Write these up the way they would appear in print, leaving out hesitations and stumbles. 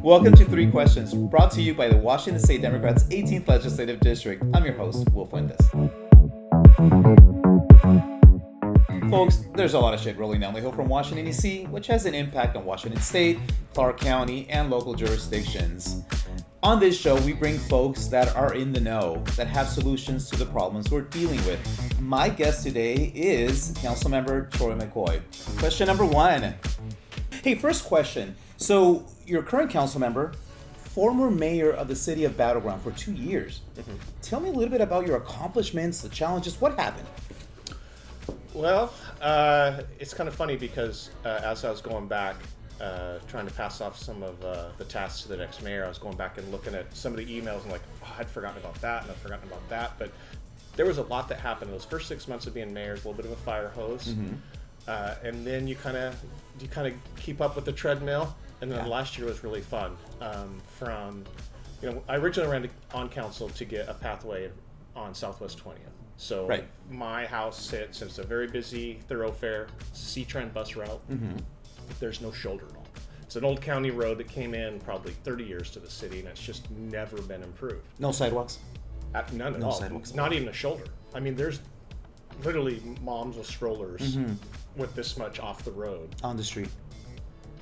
Welcome to Three Questions, brought to you by the Washington State Democrats' 18th Legislative District. I'm your host, Wil Fuentes. Folks, there's a lot of shit rolling down the hill from Washington, D.C., which has an impact on Washington State, Clark County, and local jurisdictions. On this show, we bring folks that are in the know, that have solutions to the problems we're dealing with. My guest today is Councilmember Troy McCoy. Question number one. Hey, first question. So, you're a current council member, former mayor of the city of Battleground for 2 years. Mm-hmm. Tell me a little bit about your accomplishments, the challenges. What happened? Well, it's kind of funny because as I was going back, trying to pass off some of the tasks to the next mayor, I was going back and looking at some of the emails and like, oh, I'd forgotten about that and I'd forgotten about that. But there was a lot that happened in those first 6 months of being mayor. A little bit of a fire hose. Mm-hmm. And then you kind of keep up with the treadmill. And then last year was really fun. I originally ran on council to get a pathway on Southwest 20th. So my house sits, it's a very busy thoroughfare, C-Trend bus route. Mm-hmm. There's no shoulder at all. It's an old county road that came in probably 30 years to the city, and it's just never been improved. No sidewalks? None at all. Sidewalks. Not even a shoulder. I mean, there's literally moms with strollers with this much off the road. On the street.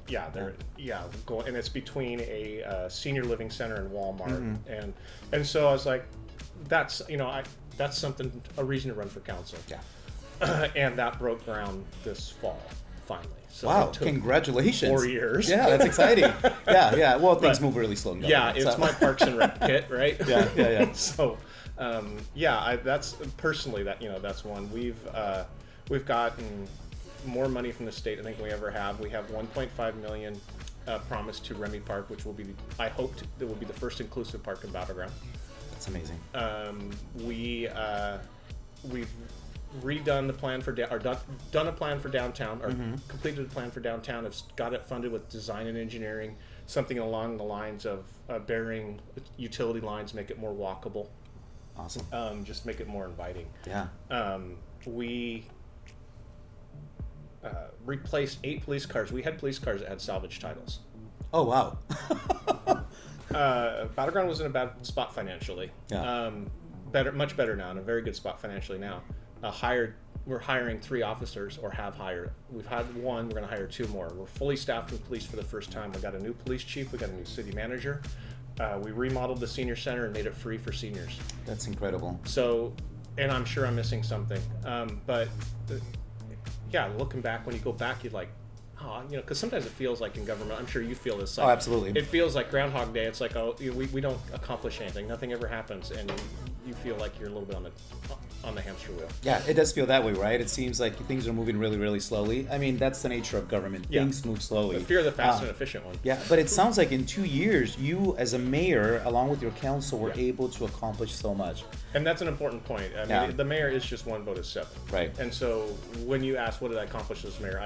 Yeah, and it's between a senior living center and Walmart, and so I was like, that's something, a reason to run for council. Yeah, and that broke ground this fall finally. So wow! Congratulations. 4 years. Yeah, that's exciting. yeah. Well, things move really slow. Yeah, it's my Parks and Rec pit, right? Yeah. So, that's personally that's one we've gotten more money from the state I think we ever have. We have $1.5 million promised to Remy Park, which will be, I hope, that will be the first inclusive park in Battleground. That's amazing. We've redone the plan for done a plan for downtown, or completed a plan for downtown. It's got it funded with design and engineering, something along the lines of burying utility lines, make it more walkable. Awesome. Just make it more inviting. Yeah. We replaced 8 police cars. We had police cars that had salvage titles. Oh, wow. Battleground was in a bad spot financially. Yeah. Much better now, in a very good spot financially now. We're hiring 3 officers, or have hired. We've had 1, we're going to hire 2 more. We're fully staffed with police for the first time. We got a new police chief, we got a new city manager. We remodeled the senior center and made it free for seniors. That's incredible. So, and I'm sure I'm missing something. Looking back, when you go back, you're like, because sometimes it feels like in government, I'm sure you feel this. Like, absolutely. It feels like Groundhog Day. It's like, we don't accomplish anything. Nothing ever happens, and you feel like you're a little bit on the hamster wheel. Yeah, it does feel that way, right? It seems like things are moving really, really slowly. I mean, that's the nature of government. Yeah. Things move slowly. The fear of the fast and efficient one. Yeah, but it sounds like in 2 years, you as a mayor, along with your council, were able to accomplish so much. And that's an important point. I mean, the mayor is just 1 vote of 7. Right. And so when you ask, what did I accomplish as mayor,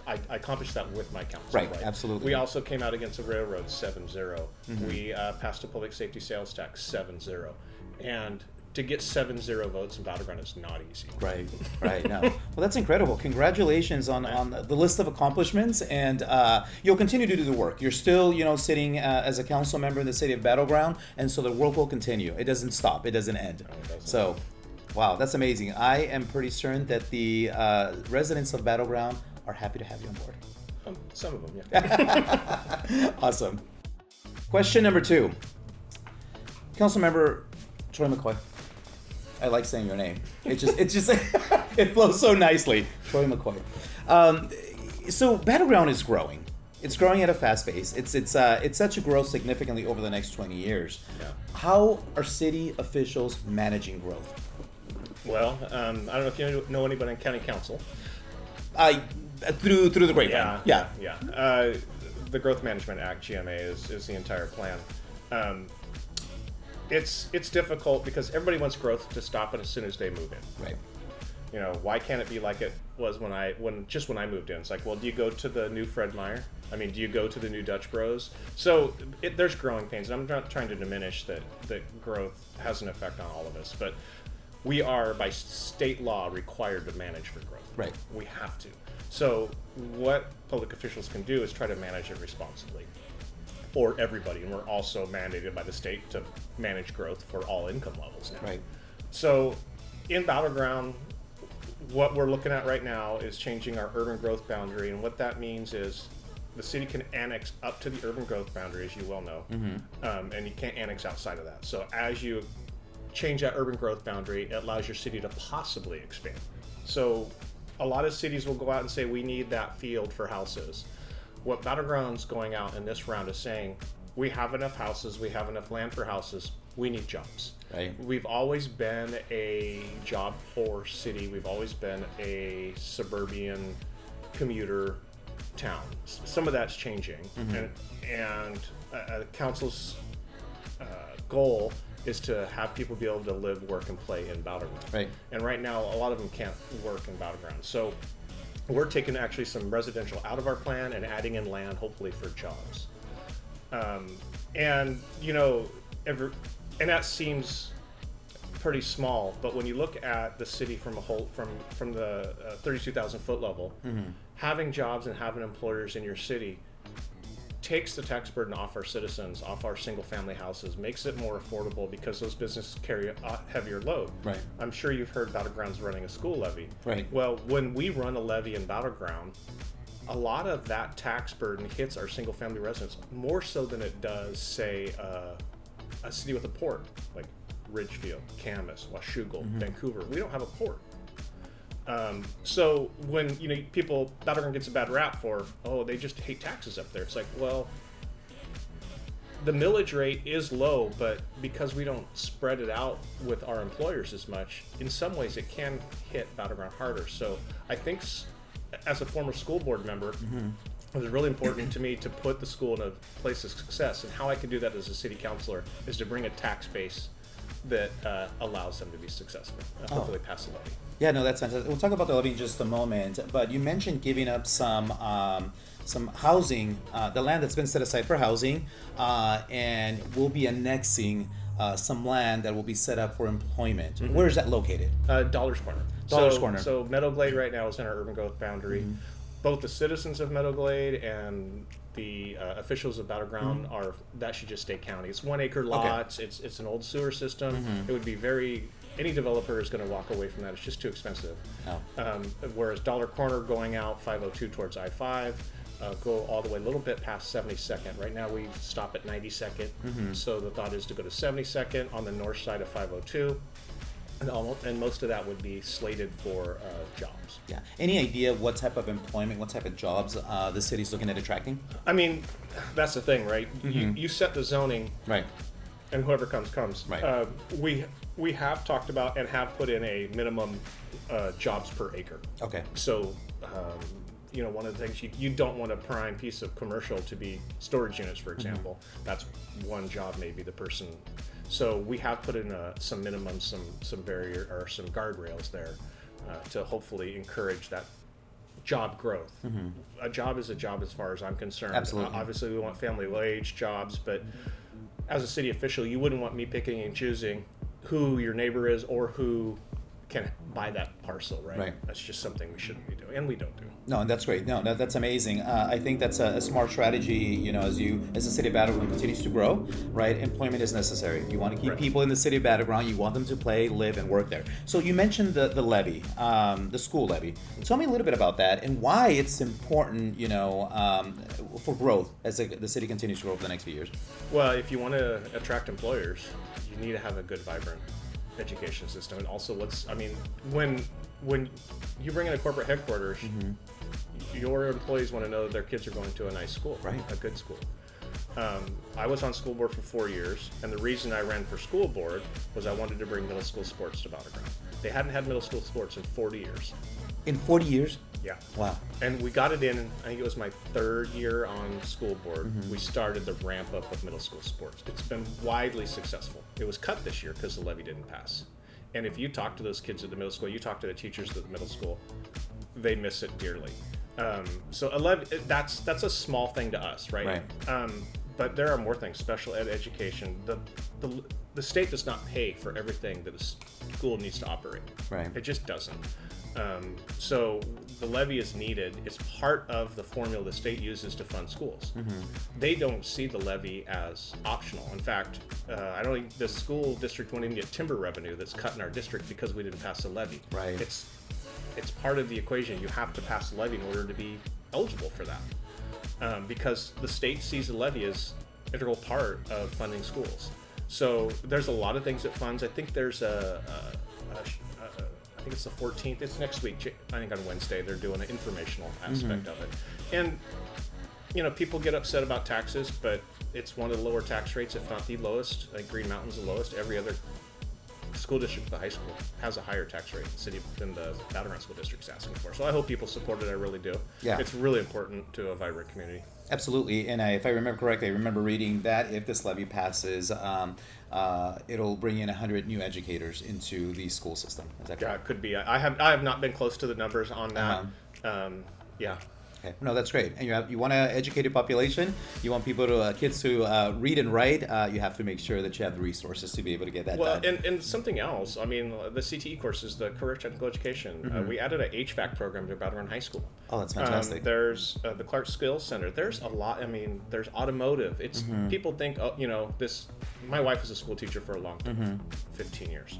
I accomplished that with my council. Right, absolutely. We also came out against the railroad 7-0. Mm-hmm. We passed a public safety sales tax 7-0. And to get 7-0 votes in Battleground is not easy. Right. No. Well, that's incredible. Congratulations on the list of accomplishments, and you'll continue to do the work. You're still, sitting as a council member in the city of Battleground, and so the work will continue. It doesn't stop. It doesn't end. No, it doesn't. So, wow, that's amazing. I am pretty certain that the residents of Battleground are happy to have you on board. Some of them, yeah. Awesome. Question number 2. Councilmember Troy McCoy. I like saying your name. It just it flows so nicely. Troy McCoy. So Battleground is growing. It's growing at a fast pace. It's set to grow significantly over the next 20 years. Yeah. How are city officials managing growth? Well, I don't know if you know anybody in county council. Through the grapevine. Yeah. The Growth Management Act, GMA, is the entire plan. It's difficult because everybody wants growth to stop as soon as they move in. Right. Why can't it be like it was when I moved in? It's like, well, do you go to the new Fred Meyer? I mean, do you go to the new Dutch Bros? So there's growing pains, and I'm not trying to diminish that growth has an effect on all of us, but we are, by state law, required to manage for growth. Right. We have to. So what public officials can do is try to manage it responsibly. or everybody, and we're also mandated by the state to manage growth for all income levels now. Right. So in Battleground, what we're looking at right now is changing our urban growth boundary, and what that means is the city can annex up to the urban growth boundary, as you well know, and you can't annex outside of that. So as you change that urban growth boundary, it allows your city to possibly expand. So a lot of cities will go out and say, we need that field for houses. What Battleground's going out in this round is saying, we have enough houses, we have enough land for houses, we need jobs. Right. We've always been a job poor city. We've always been a suburban commuter town. Some of that's changing, and council's goal is to have people be able to live, work, and play in Battleground. Right. And right now, a lot of them can't work in Battleground. So we're taking actually some residential out of our plan and adding in land, hopefully for jobs. And you know, and that seems pretty small, but when you look at the city from a whole, from the 32,000 foot level, having jobs and having employers in your city takes the tax burden off our citizens, off our single family houses, makes it more affordable because those businesses carry a heavier load. Right. I'm sure you've heard Battleground's running a school levy. Right. Well, when we run a levy in Battleground, a lot of that tax burden hits our single family residents more so than it does, say, a city with a port like Ridgefield, Camas, Washougal, Vancouver. We don't have a port. So when people, Battleground gets a bad rap for, they just hate taxes up there. It's like, well, the millage rate is low, but because we don't spread it out with our employers as much, in some ways it can hit Battleground harder. So I think as a former school board member, it was really important to me to put the school in a place of success, and how I can do that as a city councilor is to bring a tax base that allows them to be successful. Hopefully pass a levy. Yeah, no, that's fantastic. We'll talk about the levy in just a moment, but you mentioned giving up some housing, the land that's been set aside for housing, and we'll be annexing some land that will be set up for employment. Where is that located? Dollars Corner. Corner. So Meadow Glade right now is in our urban growth boundary. Both the citizens of Meadow Glade and the officials of Battleground that should just stay county. It's 1 acre lots. Okay. It's an old sewer system. It would be any developer is going to walk away from that. It's just too expensive. Whereas Dollar Corner going out 502 towards I-5, go all the way a little bit past 72nd. Right now we stop at 92nd. So the thought is to go to 72nd on the north side of 502. And most of that would be slated for jobs. Yeah. Any idea what type of employment, what type of jobs the city's looking at attracting? I mean, that's the thing, right? You set the zoning, right? And whoever comes. Right. We have talked about and have put in a minimum jobs per acre. Okay. So, one of the things you don't want a prime piece of commercial to be storage units, for example. That's one job, maybe the person. So we have put in some minimum, some barrier or some guardrails there to hopefully encourage that job growth. A job is a job as far as I'm concerned. Absolutely. Obviously, we want family wage jobs, but as a city official, you wouldn't want me picking and choosing who your neighbor is or who can buy that parcel, right? Right. That's just something we shouldn't be doing, and we don't do. No, that's great. No, that's amazing. I think that's a smart strategy. As the city of Battleground continues to grow, right? Employment is necessary. You want to keep people in the city of Battleground. You want them to play, live, and work there. So you mentioned the levy, the school levy. Tell me a little bit about that and why it's important, for growth as the city continues to grow over the next few years. Well, if you want to attract employers, you need to have a good, vibrant education system. And also when you bring in a corporate headquarters, your employees want to know that their kids are going to a nice school, right? A good school. I was on school board for 4 years, and the reason I ran for school board was I wanted to bring middle school sports to Battleground. They hadn't had middle school sports in 40 years. In 40 years? Yeah. Wow. And we got it in, I think it was my 3rd year on school board. We started the ramp up of middle school sports. It's been widely successful. It was cut this year because the levy didn't pass. And if you talk to those kids at the middle school, you talk to the teachers at the middle school, they miss it dearly. So a levy, that's a small thing to us, right? But there are more things. Special ed education. The state does not pay for everything that a school needs to operate. Right. It just doesn't. So the levy is needed. It's part of the formula the state uses to fund schools. They don't see the levy as optional. In fact, I don't think the school district won't even get timber revenue that's cut in our district because we didn't pass the levy. Right. It's part of the equation. You have to pass the levy in order to be eligible for that, because the state sees the levy as an integral part of funding schools. So there's a lot of things it funds. I think there's I think it's the 14th. It's next week. I think on Wednesday they're doing an informational aspect of it. And people get upset about taxes, but it's one of the lower tax rates, if not the lowest. I think Green Mountain's the lowest. Every other school district, the high school, has a higher tax rate than the Battleground School District's asking for. So I hope people support it. I really do. Yeah. It's really important to a vibrant community. Absolutely, and if I remember correctly, I remember reading that if this levy passes, it'll bring in 100 new educators into the school system. Is that correct? Yeah, it could be. I have not been close to the numbers on that. Yeah. Okay. No, that's great. And you want to educate your population. You want kids to read and write. You have to make sure that you have the resources to be able to get that done. And something else. I mean, the CTE courses, the Career Technical Education. We added an HVAC program to Battleground High School. Oh, that's fantastic. There's the Clark Skills Center. There's a lot. I mean, there's automotive. It's people think, this. My wife was a school teacher for a long time, 15 years.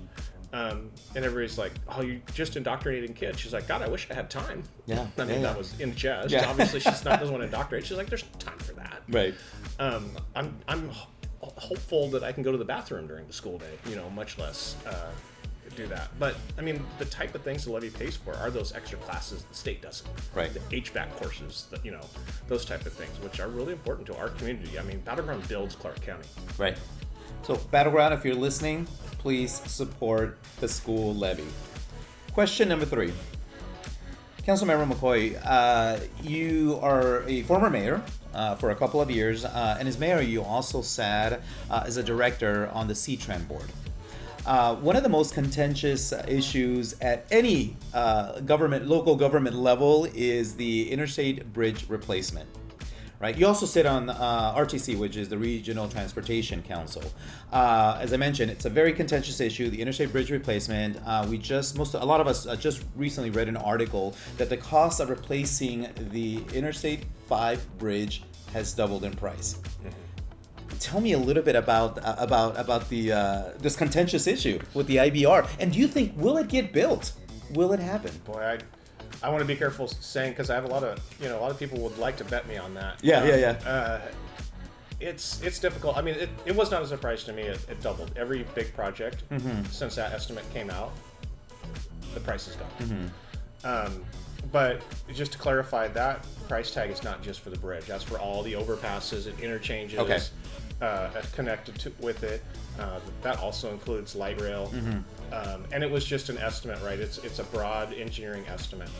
And everybody's like, "Oh, you just indoctrinating kids." She's like, "God, I wish I had time." Yeah, that was in jest. Yeah. Obviously, she doesn't want to indoctrinate. She's like, "There's time for that." Right. I'm hopeful that I can go to the bathroom during the school day. Much less do that. But I mean, the type of things the levy pays for are those extra classes the state doesn't. Right. The HVAC courses, those type of things, which are really important to our community. I mean, Battleground builds Clark County. Right. So Battleground, if you're listening, please support the school levy. Question number 3. Councilmember McCoy, you are a former mayor for a couple of years, and as mayor, you also sat as a director on the C-Tran board. One of the most contentious issues at any local government level is the Interstate Bridge replacement. Right. You also sit on RTC, which is the Regional Transportation Council. As I mentioned, it's a very contentious issue, the Interstate Bridge replacement. A lot of us just recently read an article that the cost of replacing the Interstate 5 bridge has doubled in price. Tell me a little bit about this contentious issue with the IBR, and do you think will it get built? Will it happen? Boy, I want to be careful saying, because I have a lot of people would like to bet me on that. Yeah. It's difficult. I mean, it was not a surprise to me. It doubled every big project since that estimate came out. The price has doubled. But just to clarify, that price tag is not just for the bridge. That's for all the overpasses and interchanges connected with it. That also includes light rail. And it was just an estimate, right? It's a broad engineering estimate.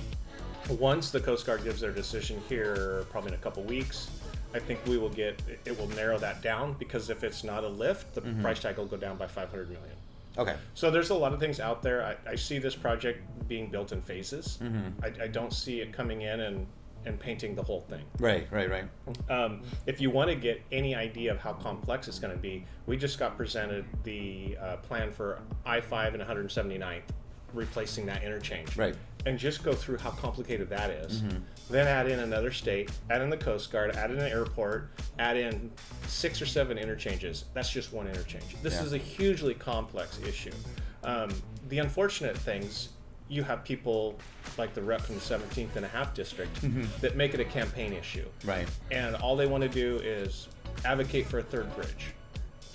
Once the Coast Guard gives their decision here, probably in a couple weeks, I think it will narrow that down, because if it's not a lift, the price tag will go down by $500 million. Okay. So there's a lot of things out there. I see this project being built in phases. I don't see it coming in and painting the whole thing. Right. If you want to get any idea of how complex it's going to be, we just got presented the plan for I-5 and 179th, replacing that interchange. Right. And just go through how complicated that is. Then add in another state, add in the Coast Guard, add in an airport, add in 6 or 7 interchanges. That's just one interchange. This is a hugely complex issue. The unfortunate things, you have people like the rep from the 17th and a half district that make it a campaign issue. Right. And all they want to do is advocate for a third bridge.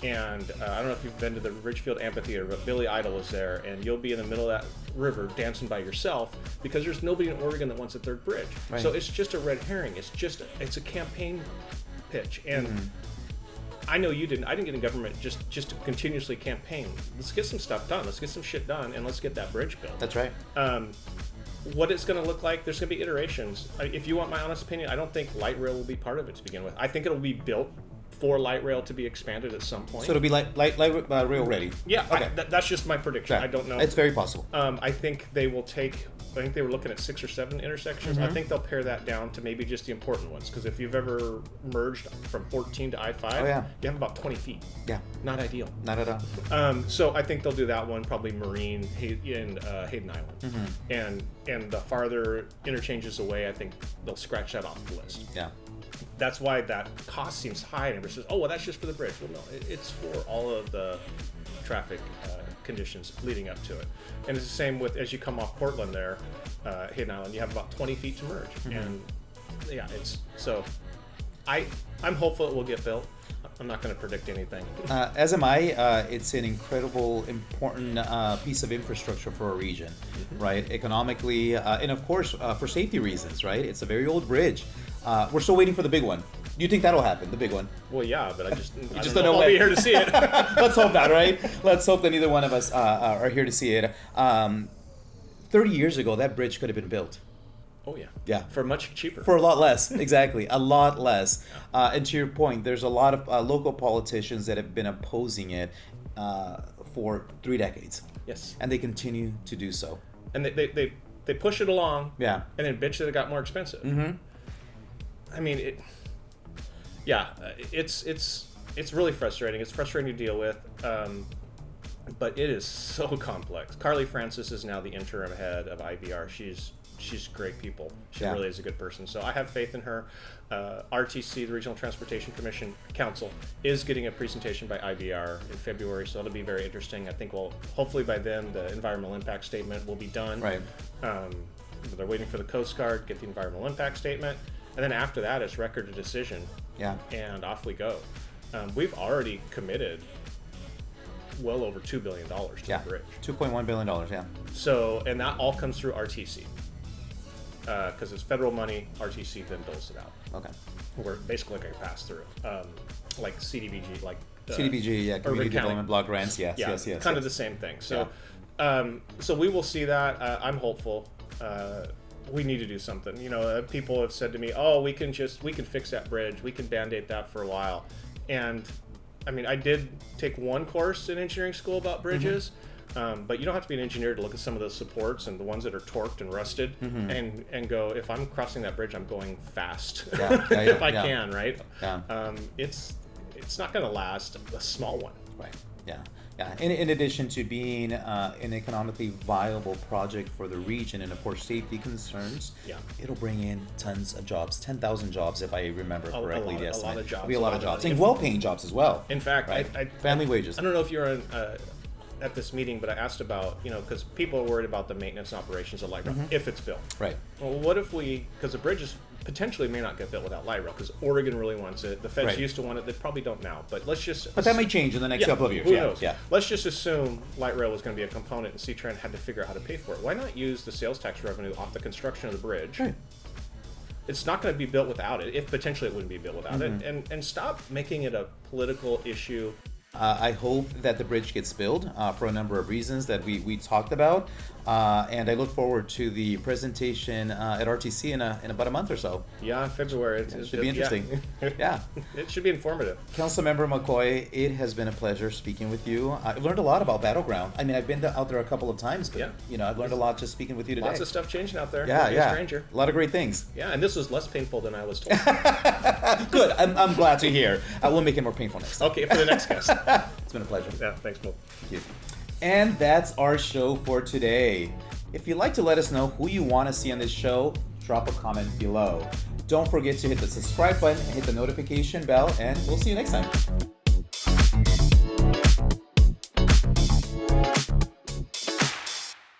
And I don't know if you've been to the Ridgefield Amphitheater, but Billy Idol is there, and you'll be in the middle of that river dancing by yourself, because there's nobody in Oregon that wants a third bridge. Right. So it's just a red herring. It's a campaign pitch. And I know you didn't. I didn't get in government just to continuously campaign. Let's get some stuff done. Let's get some shit done, and let's get that bridge built. That's right. What it's going to look like, there's going to be iterations. If you want my honest opinion, I don't think light rail will be part of it to begin with. I think it'll be built for light rail to be expanded at some point. So it'll be light rail ready. Yeah, Okay. that's just my prediction. Right. I don't know. It's very possible. I think they will take I think they were looking at 6 or 7 intersections. I think they'll pare that down to maybe just the important ones. Because if you've ever merged from 14 to I-5, you have about 20 feet. Yeah. Not ideal. Not at all. So I think they'll do that one, probably Marine and Hayden Island. And the farther interchanges away, I think they'll scratch that off the list. Yeah. That's why that cost seems high. And everybody says, oh, well, that's just for the bridge. Well, no, it's for all of the traffic conditions leading up to it. And it's the same with, as you come off Portland there, Hayden Island, you have about 20 feet to merge. And yeah, I'm hopeful it will get built. I'm not going to predict anything. As am I. It's an incredible, important piece of infrastructure for a region, right? Economically, and of course, for safety reasons, right? It's a very old bridge. We're still waiting for the big one. Do you think that'll happen, the big one? Well, yeah, but I just don't know if I'll be here to see it. Let's hope not, right? Let's hope that neither one of us are here to see it. 30 years ago, that bridge could have been built. Oh, yeah. Yeah. For much cheaper. For a lot less, exactly. A lot less. And to your point, there's a lot of local politicians that have been opposing it for 3 decades. Yes. And they continue to do so. And they push it along. Yeah. And then bitch that it got more expensive. I mean, it's really frustrating. It's frustrating to deal with. But it is so complex. Carly Francis is now the interim head of IBR. She's great people. She really is a good person. So I have faith in her. RTC, the Regional Transportation Commission Council, is getting a presentation by IBR in February, so that'll be very interesting. I think hopefully by then the environmental impact statement will be done. Right. They're waiting for the Coast Guard, get the environmental impact statement, and then after that it's record of decision. Yeah. And off we go. We've already committed well over $2 billion to the bridge. $2.1 billion, yeah. So, and that all comes through RTC. Because it's federal money, RTC then doles it out. Okay. We're basically like a pass through, like CDBG, CDBG, Community Development Block Grants, yes. Kind of the same thing. So, so we will see that. I'm hopeful. We need to do something. You know, people have said to me, "Oh, we can fix that bridge. We can band-aid that for a while." And I mean, I did take one course in engineering school about bridges. But you don't have to be an engineer to look at some of those supports and the ones that are torqued and rusted and go, if I'm crossing that bridge, I'm going fast if I can, right? Yeah. It's not going to last a small one. Right. Yeah. Yeah. In addition to being an economically viable project for the region and of course safety concerns, it'll bring in tons of jobs, 10,000 jobs if I remember correctly. A lot of jobs. It'll be a lot of jobs and well-paying jobs as well. In fact, right? Family wages. I don't know if you're at this meeting, but I asked about, because people are worried about the maintenance and operations of light rail if it's built. Right. Well, what if because the bridges potentially may not get built without light rail, because Oregon really wants it. The feds used to want it. They probably don't now, but let's just... But that may change in the next couple of years. Who knows? Yeah. Let's just assume light rail was going to be a component and C-Tran had to figure out how to pay for it. Why not use the sales tax revenue off the construction of the bridge? Right. It's not going to be built without it. If potentially it wouldn't be built without it. And stop making it a political issue. I hope that the bridge gets built for a number of reasons that we talked about, and I look forward to the presentation at RTC in about a month or so. Yeah, February. It should be interesting. Yeah. It should be informative. Councilmember McCoy, it has been a pleasure speaking with you. I've learned a lot about Battleground. I mean, I've been out there a couple of times, but I've learned a lot just speaking with you today. Lots of stuff changing out there. Yeah, A stranger. A lot of great things. Yeah, and this was less painful than I was told. Good. I'm glad to hear. We'll make it more painful next time. Okay, for the next guest. It's been a pleasure. Yeah, thanks, Mo. Thank you. And that's our show for today. If you'd like to let us know who you want to see on this show, drop a comment below. Don't forget to hit the subscribe button and hit the notification bell, and we'll see you next time.